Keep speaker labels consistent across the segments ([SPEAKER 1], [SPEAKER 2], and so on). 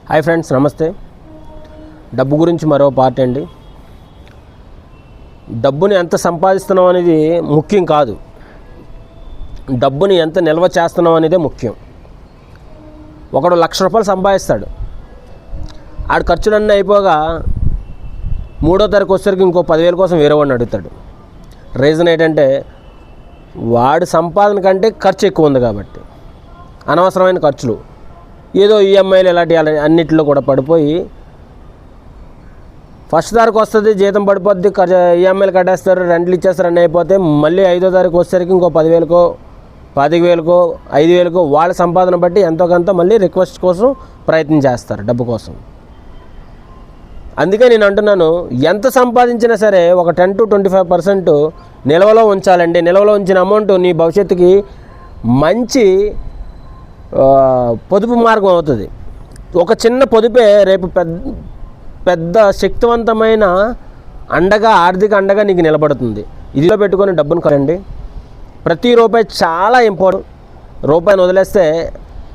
[SPEAKER 1] Hi friends, నమస్తే. డబ్బు గురించి మరో పార్ట్ అండి. డబ్బుని ఎంత సంపాదిస్తున్నాం అనేది ముఖ్యం కాదు, డబ్బుని ఎంత నిల్వ చేస్తున్నాం అనేదే ముఖ్యం. ఒకడు ₹1,00,000 సంపాదిస్తాడు, ఆడు ఖర్చులన్నీ అయిపోగా 3వ తారీఖు వచ్చేసరికి ఇంకో 10,000 కోసం వేరే వాడిని అడుగుతాడు. రీజన్ ఏంటంటే వాడి సంపాదన కంటే ఖర్చు ఎక్కువ ఉంది కాబట్టి, అనవసరమైన ఖర్చులు, ఏదో ఈఎంఐలు ఇలాంటి అన్నింటిలో కూడా పడిపోయి ఫస్ట్ తారీఖు వస్తుంది, జీతం పడిపోద్ది, ఈఎంఐలు కట్టేస్తారు, రెంట్లు ఇచ్చేస్తారు, అన్నీ అయిపోతే మళ్ళీ 5వ తారీఖు వచ్చేసరికి ఇంకో 10,000కో 10,000కో 5,000కో వాళ్ళ సంపాదన బట్టి ఎంతో కొంత మళ్ళీ రిక్వెస్ట్ కోసం ప్రయత్నం చేస్తారు డబ్బు కోసం. అందుకే నేను అంటున్నాను, ఎంత సంపాదించినా సరే ఒక 10 to 25% నిల్వలో ఉంచాలండి. నిల్వలో ఉంచిన అమౌంట్ నీ భవిష్యత్తుకి మంచి పొదుపు మార్గం అవుతుంది. ఒక చిన్న పొదుపే రేపు పెద్ద శక్తివంతమైన అండగా, ఆర్థిక అండగా నీకు నిలబడుతుంది. ఇదిలో పెట్టుకొని డబ్బును కరండి. ప్రతి రూపాయి చాలా ఇంపార్టెంట్. రూపాయిని వదిలేస్తే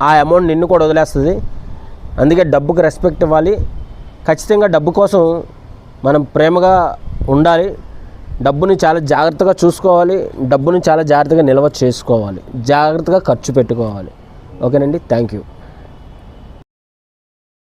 [SPEAKER 1] ఆ అమౌంట్ నిన్ను కూడా వదిలేస్తుంది. అందుకే డబ్బుకి రెస్పెక్ట్ ఇవ్వాలి. ఖచ్చితంగా డబ్బు కోసం మనం ప్రేమగా ఉండాలి. డబ్బుని చాలా జాగ్రత్తగా చూసుకోవాలి. డబ్బుని చాలా జాగ్రత్తగా నిల్వ చేసుకోవాలి. జాగ్రత్తగా ఖర్చు పెట్టుకోవాలి. ఓకేనండి, థ్యాంక్ యూ.